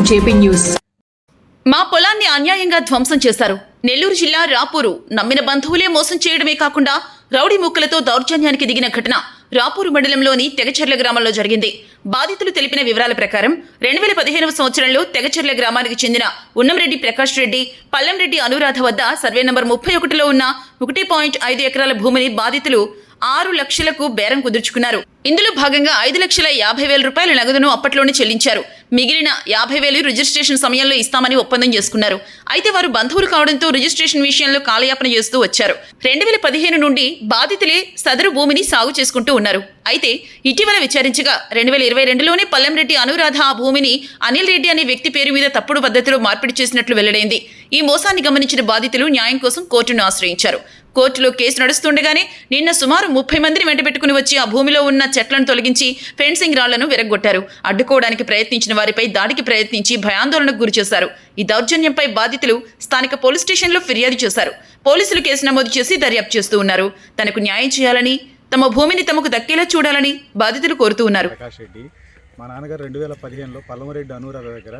JP news. మా పొలాన్ని అన్యాయంగా ధ్వంసం చేశారు. నెల్లూరు జిల్లా రాపూరు నమ్మిన బంధువులే మోసం చేయడమే కాకుండా రౌడీ ముక్కలతో దౌర్జన్యానికి దిగిన ఘటన రాపూరు మండలంలోని తెగచెర్ల గ్రామంలో జరిగింది. బాధితులు తెలిపిన వివరాల ప్రకారం 2015వ సంవత్సరంలో తెగచెర్ల గ్రామానికి చెందిన ఉన్నంరెడ్డి ప్రకాష్ రెడ్డి, పల్లంరెడ్డి అనురాధ వద్ద సర్వే నంబర్ 31లో ఉన్న 1.5 ఎకరాల భూమిని బాధితులు 6 లక్షలకు బేరం కుదుర్చుకున్నారు. ఇందులో భాగంగా 5,50,000 రూపాయల నగదును అప్పట్లోనే చెల్లించారు. మిగిలిన 50,000 రిజిస్ట్రేషన్ సమయంలో ఇస్తామని ఒప్పందం చేసుకున్నారు. అయితే వారు బంధువులు కావడంతో రిజిస్ట్రేషన్ విషయంలో కాలయాపన చేస్తూ వచ్చారు. 2015 నుండి బాధితులే సదరు భూమిని సాగు చేసుకుంటూ ఉన్నారు. అయితే ఇటీవల విచారించగా 2022లోనే పల్లంరెడ్డి అనురాధ ఆ భూమిని అనిల్ రెడ్డి అనే వ్యక్తి పేరు మీద తప్పుడు పద్ధతిలో మార్పిడి చేసినట్లు వెల్లడైంది. ఈ మోసాన్ని గమనించిన బాధితులు న్యాయం కోసం కోర్టును ఆశ్రయించారు. కోర్టులో కేసు నడుస్తుండగానే నిన్న సుమారు 30 మందిని వెంటబెట్టుకుని వచ్చి ఆ భూమిలో ఉన్న చెట్లను తొలగించి ఫెన్సింగ్ రాళ్లను విరగొట్టారు. అడ్డుకోవడానికి ప్రయత్నించిన వారిపై దాడికి ప్రయత్నించి భయాందోళనకు గురిచేశారు. ఈ దౌర్జన్యంపై బాధితులు స్థానిక పోలీస్ స్టేషన్లో ఫిర్యాదు చేశారు. పోలీసులు కేసు నమోదు చేసి దర్యాప్తు చేస్తూ ఉన్నారు. తనకు న్యాయం చేయాలని, తమ భూమిని తమకు దక్కేలా చూడాలని బాధితులు కోరుతూ ఉన్నారు. ప్రకాష్ రెడ్డి మా నాన్నగారు 2015లో పల్లమరెడ్డి అనురాధ దగ్గర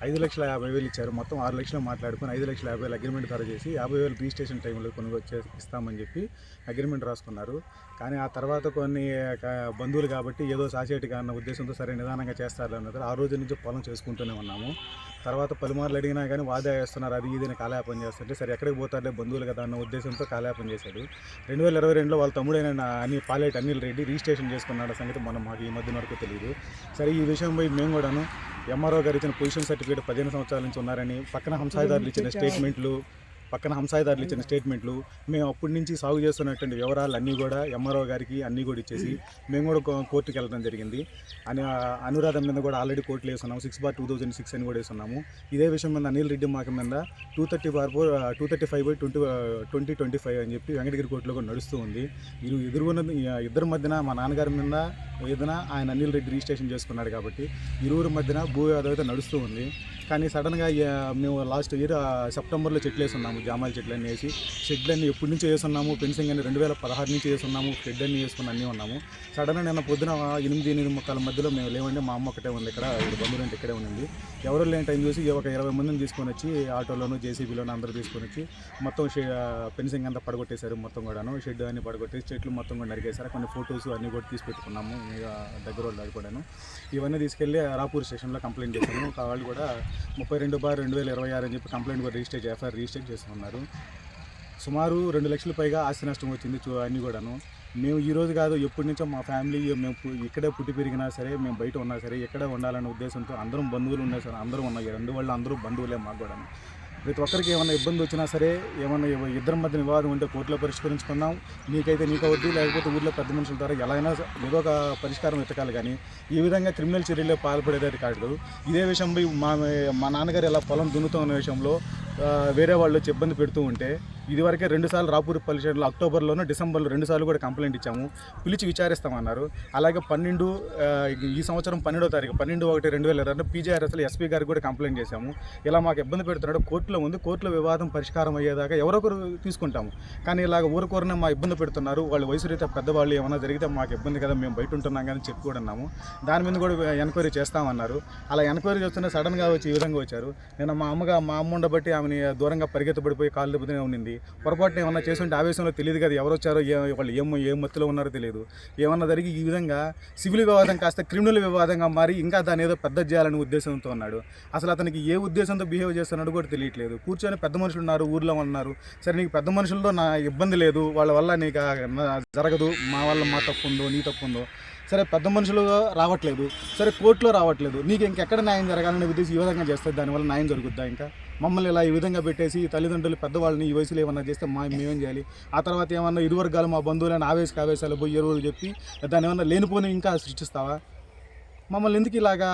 5,50,000 ఇచ్చారు. మొత్తం 6 లక్షలు మాట్లాడుకుని 5,50,000 అగ్రిమెంట్ ఖర్చు చేసి 50,000 రిజిస్ట్రేషన్ టైంలో కొనుగోలు ఇస్తామని చెప్పి అగ్రిమెంట్ రాసుకున్నారు. కానీ ఆ తర్వాత కొన్ని బంధువులు కాబట్టి ఏదో సాసేటిగా అన్న ఉద్దేశంతో సరే నిదానంగా చేస్తారు అన్నది ఆ రోజు నుంచి పొలం చేసుకుంటూనే ఉన్నాము. తర్వాత పలుమార్లు అడిగినా కానీ వాదా వేస్తున్నారు, అది ఇదని కాలయాపన చేస్తుంటే సరే ఎక్కడికి పోతారులే బంధువులు కదా అన్న ఉద్దేశంతో కాలయాపన చేశాడు. 2022లో వాళ్ళ తమ్ముడైన పాలేటి అనిల్ రెడ్డి రిజిస్ట్రేషన్ చేసుకున్నాడు సంగతి మనం మాకు ఈ మధ్య వరకు తెలియదు. సరే ఈ విషయంపై మేము కూడాను ఎంఆర్ఓ గారు ఇచ్చిన పొజిషన్ సర్టిఫికేట్ 15 సంవత్సరాల నుంచి ఉన్నారని, పక్కన హంసాయిదారులు ఇచ్చిన స్టేట్మెంట్లు మేము అప్పటి నుంచి సాగు చేస్తున్నటువంటి వివరాలు అన్నీ కూడా ఎంఆర్ఓ గారికి అన్నీ కూడా ఇచ్చేసి మేము కూడా కోర్టుకి వెళ్ళడం జరిగింది. అని అనురాధం మీద కూడా ఆల్రెడీ కోర్టులు వేస్తున్నాము. 6/2006 అని కూడా వేస్తున్నాము. ఇదే విషయం మీద అనిల్ రెడ్డి మాకు మీద 235/2025 అని చెప్పి వెంకటగిరి కోర్టులో కూడా నడుస్తూ ఉంది. ఇద్దరి మధ్యన మా నాన్నగారి మీద ఏదైనా ఆయన అనిల్ రెడ్డి రిజిస్ట్రేషన్ చేసుకున్నాడు కాబట్టి ఇరువురి మధ్యన భూ వివాదం నడుస్తూ ఉంది. కానీ సడన్గా మేము లాస్ట్ ఇయర్ సెప్టెంబర్లో చెట్లు వేస్తున్నాము, జామాయిల చెట్లన్నీ వేసి షెడ్లన్నీ ఎప్పటి నుంచి వేస్తున్నాము, ఫెన్సింగ్ అని 2016 నుంచి వేస్తున్నాము, షెడ్ అన్నీ వేసుకుని అన్నీ ఉన్నాము. సడన్గా నిన్న పొద్దున 8-8:30 మధ్యలో మేము లేవండి, మా అమ్మ ఒకటే ఉంది ఇక్కడ, బంధువులంటే ఇక్కడే ఉంది. ఎవరో లేని టైం చూసి ఒక 20 మందిని తీసుకొని వచ్చి ఆటోలోను జేసీబీలోను అందరూ తీసుకొని వచ్చి మొత్తం ఫెన్సింగ్ అంతా పడగొట్టేశారు. మొత్తం కూడాను షెడ్ అన్నీ పడగొట్టేసి చెట్లు మొత్తం కూడా నరికేశారు. కొన్ని ఫొటోస్ అన్నీ కూడా తీసి పెట్టుకున్నాము దగ్గర వాళ్ళు కూడాను. ఇవన్నీ తీసుకెళ్ళి రాపూర్ స్టేషన్లో కంప్లైంట్ చేశాము. వాళ్ళు కూడా 32/2026 అని చెప్పి కంప్లైంట్ కూడా ఎఫ్ఐఆర్ రిజిస్టర్ చేస్తున్నారు. సుమారు 2 లక్షల పైగా ఆస్తి నష్టం వచ్చింది అన్నీ కూడాను. మేము ఈరోజు కాదు ఎప్పటి నుంచో మా ఫ్యామిలీ మేము ఇక్కడే పుట్టి పెరిగినా సరే, మేము బయట ఉన్నా సరే, ఎక్కడే ఉండాలనే ఉద్దేశంతో అందరం బంధువులు ఉన్నా సరే అందరూ ఉన్నాయి. 2 వాళ్ళు అందరూ బంధువులే మాకు కూడా. ప్రతి ఒక్కరికి ఏమైనా ఇబ్బంది వచ్చినా సరే, ఏమన్నా ఇద్దరి మధ్య వివాదం ఉంటే కోర్టులో పరిష్కరించుకున్నాం. నీకైతే నీకు అవద్దు, లేకపోతే ఊళ్ళో పెద్ద మనుషుల ద్వారా ఎలా అయినా ఏదో ఒక పరిష్కారం వెతకాలి. కానీ ఈ విధంగా క్రిమినల్ చర్యల్లో పాల్పడేది కాదు. ఇదే విషయంపై మా నాన్నగారు ఇలా పొలం దున్నుతున్న విషయంలో వేరే వాళ్ళు వచ్చి ఇబ్బంది పెడుతూ ఉంటే ఇదివరకే 2 సార్లు రాపూర్ పోలీస్ స్టేషన్లో అక్టోబర్లోనూ డిసెంబర్లో 2 సార్లు కూడా కంప్లైంట్ ఇచ్చాము. పిలిచి విచారిస్తామన్నారు. అలాగే ఈ సంవత్సరం 12వ తారీఖు 12/1/2022 పీజీఆర్ఎస్లో ఎస్పీ గారికి కూడా కంప్లైంట్ చేశాము. ఇలా మాకు ఇబ్బంది పెడుతున్నాడు, కోర్టులో ఉంది, కోర్టులో వివాదం పరిష్కారం అయ్యేదాకా ఎవరొకరు తీసుకుంటాము. కానీ ఇలాగ ఊరుకోరనే మా ఇబ్బంది పెడుతున్నారు. వాళ్ళు వయసు రీత్యా పెద్దవాళ్ళు ఏమైనా జరిగితే మాకు ఇబ్బంది కదా, మేము బయట ఉంటున్నాం కానీ చెప్పి కూడా ఉన్నాము. దాని మీద కూడా ఎంక్వైరీ చేస్తామన్నారు. అలా ఎంక్వైరీ చేస్తుంటే సడన్గా వచ్చి ఈ విధంగా వచ్చారు. నేను మా అమ్మ ఉండబట్టి ఆమెని దూరంగా పరిగెత్తబడిపోయి కాళ్ళు దెబ్బతనే ఉండింది. పొరపాటున ఏమన్నా చేస్తుంటే ఆవేశంలో తెలియదు కదా, ఎవరు వచ్చారో వాళ్ళు ఏ మత్తులో ఉన్నారో తెలియదు. ఏమన్నా జరిగి ఈ విధంగా సివిల్ వివాదం కాస్త క్రిమినల్ వివాదంగా మారి ఇంకా దాని ఏదో పెద్ద చేయాలనే ఉద్దేశంతో ఉన్నాడు. అసలు అతనికి ఏ ఉద్దేశంతో బిహేవ్ చేస్తున్నాడు కూడా తెలియట్లేదు. కూర్చొని పెద్ద మనుషులు ఉన్నారు, ఊర్లో ఉన్నారు. సరే నీకు పెద్ద మనుషులతో నా ఇబ్బంది లేదు, వాళ్ళ వల్ల నీకు జరగదు, మా వల్ల మా తప్పు ఉందో నీ తప్పు ఉందో, సరే పెద్ద మనుషులు రావట్లేదు, సరే కోర్టులో రావట్లేదు, నీకు ఇంకెక్కడ న్యాయం జరగాలని ఉద్దేశం ఈ విధంగా చేస్తే దానివల్ల న్యాయం జరుగుద్దా? ఇంకా మమ్మల్ని ఇలా ఈ విధంగా పెట్టేసి తల్లిదండ్రులు పెద్దవాళ్ళని ఈ వయసులో ఏమన్నా చేస్తే మేమేం చేయాలి? ఆ తర్వాత ఏమన్నా ఇరు వర్గాలు మా బంధువులని ఆవేశాలు పోయి ఎరువులు చెప్పి దాన్ని ఏమన్నా లేనిపోని ఇంకా సృష్టిస్తావా? మమ్మల్ని ఎందుకు ఇలాగా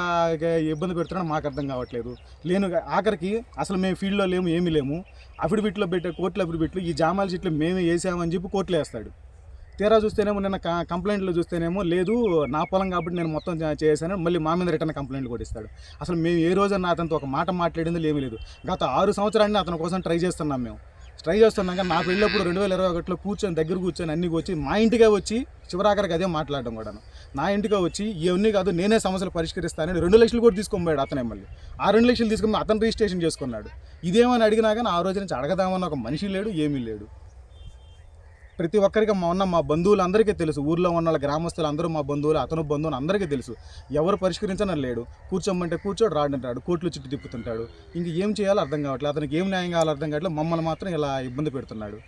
ఇబ్బంది పెడుతున్నాడో మాకు అర్థం కావట్లేదు. ఆఖరికి అసలు మేము ఫీల్డ్లో లేము, ఏమీ లేము. అఫిడవిట్లో కోర్టులో అఫిడవిట్లు ఈ జామాల చెట్లు మేమే వేసామని చెప్పి కోర్టులో వేస్తాడు. తీరా చూస్తేనేమో నిన్న కంప్లైంట్లు చూస్తేనేమో లేదు నా పొలం కాబట్టి నేను మొత్తం చేశాను, మళ్ళీ మా మీద రిటర్న్ కంప్లైంట్లు కూడా ఇస్తాడు. అసలు మేము ఏ రోజన్నా అతనితో ఒక మాట మాట్లాడింది ఏమీ లేదు. గత 6 సంవత్సరాన్ని అతని కోసం ట్రై చేస్తున్నాం మేము. ట్రై చేస్తున్నాక నా పెళ్ళప్పుడు 2021లో దగ్గర కూర్చొని అన్ని వచ్చి మా ఇంటికే వచ్చి చివరాఖరికి అదే మాట్లాడడం కూడాను. నా ఇంటికే వచ్చి ఇవన్నీ కాదు నేనే సమస్యలు పరిష్కరిస్తానని 2 లక్షలు కూడా తీసుకొని అతనే మళ్ళీ ఆ 2 లక్షలు తీసుకుని అతను రిజిస్ట్రేషన్ చేసుకున్నాడు. ఇదేమని అడిగినా కానీ ఆ రోజు నుంచి అడగదామన్న ఒక మనిషి లేడు, ఏమీ లేడు. ప్రతి ఒక్కరికి మా బంధువులందరికీ తెలుసు, ఊర్లో ఉన్న వాళ్ళ గ్రామస్తులు అందరూ మా బంధువులు, అతను బంధువులు అందరికీ తెలుసు. ఎవరు పరిష్కరించనని లేడు. కూర్చోమంటే కూర్చోడు, రాడంటాడు, కోట్లు చుట్టూ తిప్పుతుంటాడు. ఇంక ఏం చేయాలో అర్థం కావట్లేదు, అతనికి ఏం న్యాయం కావాలో అర్థం కావట్లేదు. మమ్మల్ని మాత్రం ఇలా ఇబ్బంది పెడుతున్నాడు.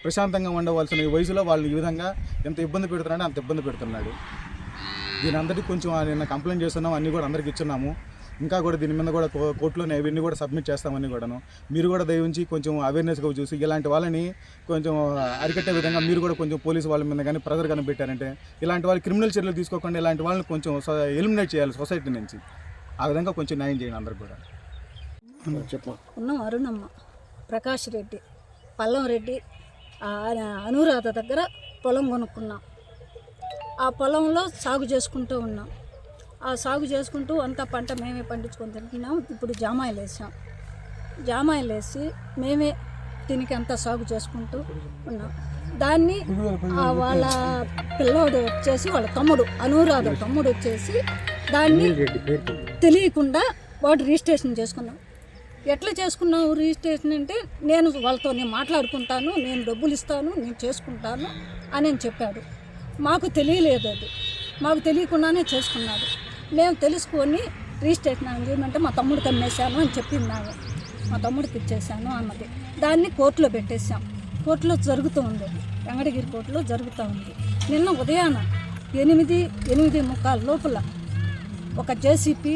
ప్రశాంతంగా ఉండవలసిన ఈ వయసులో వాళ్ళు ఈ విధంగా ఎంత ఇబ్బంది పెడుతున్నాడో అంత ఇబ్బంది పెడుతున్నాడు. దీని అందరికీ కొంచెం నిన్న కంప్లైంట్ చేస్తున్నాం, అన్నీ కూడా అందరికి ఇచ్చున్నాము. ఇంకా కూడా దీని మీద కూడా కోర్టులోనే అవన్నీ కూడా సబ్మిట్ చేస్తామని కూడాను. మీరు కూడా దయవుంచి కొంచెం అవేర్నెస్గా చూసి ఇలాంటి వాళ్ళని కొంచెం అరికట్టే విధంగా మీరు కూడా కొంచెం పోలీసు వాళ్ళ మీద కానీ ప్రెజర్ కానీ పెట్టారంటే ఇలాంటి వాళ్ళు క్రిమినల్ చర్యలు తీసుకోకుండా ఇలాంటి వాళ్ళని కొంచెం ఎలిమినేట్ చేయాలి సొసైటీ నుంచి. ఆ విధంగా కొంచెం న్యాయం చేయండి అందరికి కూడా. ఉన్నాం అరుణమ్మ, ప్రకాష్ రెడ్డి, పల్లం రెడ్డి, అనురాధ దగ్గర పొలం కొనుక్కున్నాం. ఆ పొలంలో సాగు చేసుకుంటూ ఉన్నాం. ఆ సాగు చేసుకుంటూ అంతా పంట మేమే పండించుకొని తింటున్నాం. ఇప్పుడు జామాయిలు వేసాం. జామాయిలు వేసి మేమే దీనికి అంతా సాగు చేసుకుంటూ ఉన్నాం. దాన్ని వాళ్ళ పిల్లోడు వచ్చేసి వాళ్ళ తమ్ముడు, అనురాధ తమ్ముడు వచ్చేసి దాన్ని తెలియకుండా వాడు రిజిస్ట్రేషన్ చేసుకున్నాం. ఎట్లా చేసుకున్నావు రిజిస్ట్రేషన్ అంటే, నేను వాళ్ళతో నేను మాట్లాడుకుంటాను, నేను డబ్బులు ఇస్తాను, నేను చేసుకుంటాను అని చెప్పాడు. మాకు తెలియలేదు, అది మాకు తెలియకుండానే చేసుకున్నాడు. మేము తెలుసుకొని రిజిస్ట్రేషన్ అని చేయమంటే మా తమ్ముడికి అమ్మేశాను అని చెప్పింది ఆమె. మా తమ్ముడికి ఇచ్చేసాను అన్నది. దాన్ని కోర్టులో పెట్టేశాం. కోర్టులో జరుగుతూ ఉంది, వెంకటగిరి కోర్టులో జరుగుతూ ఉంది. నిన్న ఉదయాన 8:30 లోపల ఒక జేసీపీ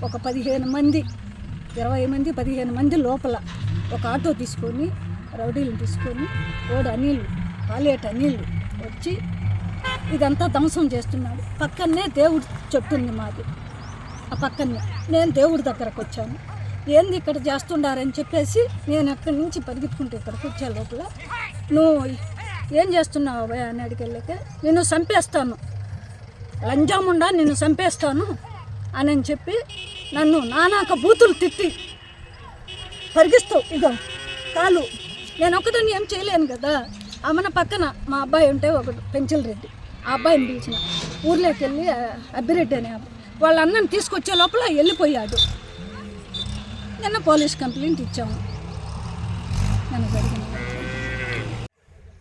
ఒక 15 మంది 20 మంది 15 మంది లోపల ఒక ఆటో తీసుకొని, రౌడీలను తీసుకొని, ఓడు అనిల్ పాలేట అనిల్ వచ్చి ఇదంతా ధ్వంసం చేస్తున్నాడు. పక్కనే దేవుడు చెట్టు ఉంది మాది, ఆ పక్కనే. నేను దేవుడి దగ్గరకు వచ్చాను. ఏంది ఇక్కడ చేస్తుండారని చెప్పేసి నేను అక్కడి నుంచి పరిగెత్తుకుంటే ఇక్కడికి వచ్చే లోపల, నువ్వు ఏం చేస్తున్నావు అబ్బాయి అని అడిగెళ్ళక, నేను చంపేస్తాను, లంజాముండా నిన్ను చంపేస్తాను అని చెప్పి నన్ను నానాక బూతులు తిట్టి పరిగిస్తూ ఇగో కాలు. నేను ఒక్కదాన్ని ఏం చేయలేను కదా. ఆమెన పక్కన మా అబ్బాయి ఉంటే ఒకడు పెంచిల్ రెడ్డి, ఆ అబ్బాయిని పిలిచిన. ఊర్లోకి వెళ్ళి అబ్బిరెడ్డి అనే వాళ్ళ అన్నని తీసుకొచ్చే లోపల వెళ్ళిపోయాడు. నిన్న పోలీస్ కంప్లైంట్ ఇచ్చాము. నన్ను జరిగింది.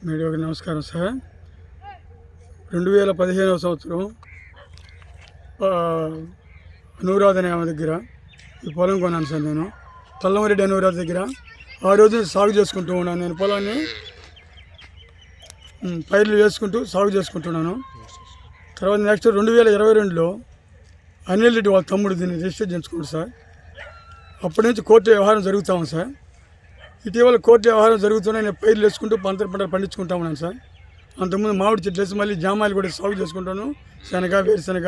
మీడియాకి నమస్కారం సార్. 2015వ సంవత్సరం అనురాధ అనే ఆమె దగ్గర ఈ పొలం కొన్నాను సార్. నేను పల్లమరెడ్డి అనురాధ దగ్గర ఆ రోజు సాగు చేసుకుంటూ ఉన్నాను. నేను పొలాన్ని పైర్లు వేసుకుంటూ సాగు చేసుకుంటున్నాను. తర్వాత నెక్స్ట్ 2022లో అనిల్ రెడ్డి వాళ్ళ తమ్ముడు దీన్ని రిజిస్టర్ చేసుకుంటాడు సార్. అప్పటి నుంచి కోర్టు వ్యవహారం జరుగుతూ ఉంది సార్. ఇటీవల కోర్టు వ్యవహారం జరుగుతూనే నేను పైర్లు వేసుకుంటూ పంటలు పండించుకుంటా ఉన్నాను సార్. అంతకుముందు మామిడి చెట్లు వేసి మళ్ళీ జామాయిలు కూడా సాగు చేసుకుంటాను. శనగ, వేరుశనగ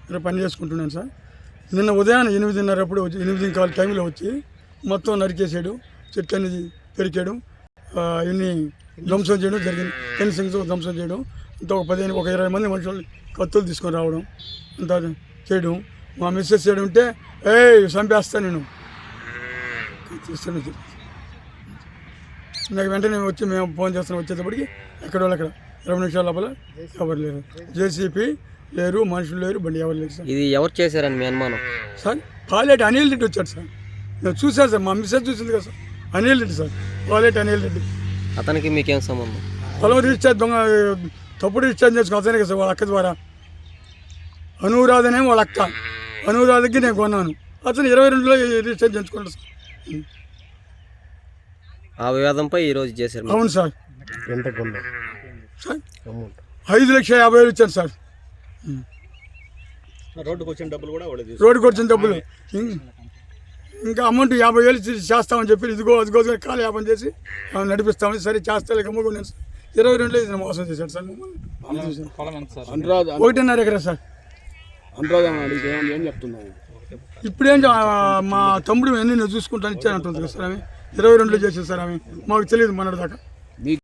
ఇలా పని చేసుకుంటున్నాను సార్. నిన్న ఉదయం 8:30 అప్పుడు 8:15 టైంలో వచ్చి మొత్తం నరికేసాడు, చెట్లు అనేది పెరికాడు, ఇన్ని ధ్వంసం చేయడం జరిగింది. ఫెన్సింగ్స్ ధ్వంసం చేయడం, అంతా ఒక 20 మంది మనుషులు కత్తులు తీసుకొని రావడం అంతా చేయడం. మా మిస్సెస్ చేయడం ఉంటే చంపేస్తాను నేను తీస్తాను. నాకు వెంటనే వచ్చి మేము ఫోన్ చేస్తాను. వచ్చేటప్పటికి ఎక్కడ వాళ్ళు అక్కడ 20 నిమిషాల లోపల ఎవరు లేరు, జేసీపీ లేరు, మనుషులు లేరు, బండి ఎవరు లేరు సార్. ఇది ఎవరు చేశారని మీ అనుమానం సార్? పాలేటి అనిల్ రెడ్డి వచ్చాడు సార్. నేను చూశాను సార్, మా మిస్సెస్ చూసింది కదా సార్. అనిల్ రెడ్డి సార్, పాలేటి అనిల్ రెడ్డి. అతనికి మీకేం సంబంధం? పొలం రిజిస్టర్ తప్పుడు రిజిస్టర్ చేసుకుని అతనే కదా సార్, వాళ్ళ అక్క ద్వారా. అనురాధనే వాళ్ళ అక్క, అనురాధకి నేను కొన్నాను. అతను 22లో రిజిస్టర్ చేసుకున్నాడు సార్. ఆ వివాదంపై ఈరోజు చేశారు. అవును సార్. ఎంత కొన్నా సార్ 5,50,000 ఇచ్చాను సార్. రోడ్డుకు వచ్చిన డబ్బులు కూడా రోడ్డుకు వచ్చిన డబ్బులు ఇంకా అమౌంట్ 50,000 చేస్తామని చెప్పి ఇదిగో అదిగో కాలయాపన చేసి నడిపిస్తామని. సరే చేస్తా కమ్ముకున్నాను సార్. 22లో ఇది మోసం చేశాడు సార్. 1.5 ఎకరా సార్. ఏం చెప్తున్నావు? ఇప్పుడేం మా తమ్ముడు ఎన్ని నేను చూసుకుంటాను ఇచ్చాను అంటుంది కదా సార్. ఆమె 22లో చేసేది సార్. ఆమె మాకు తెలియదు మొన్నటి దాకా.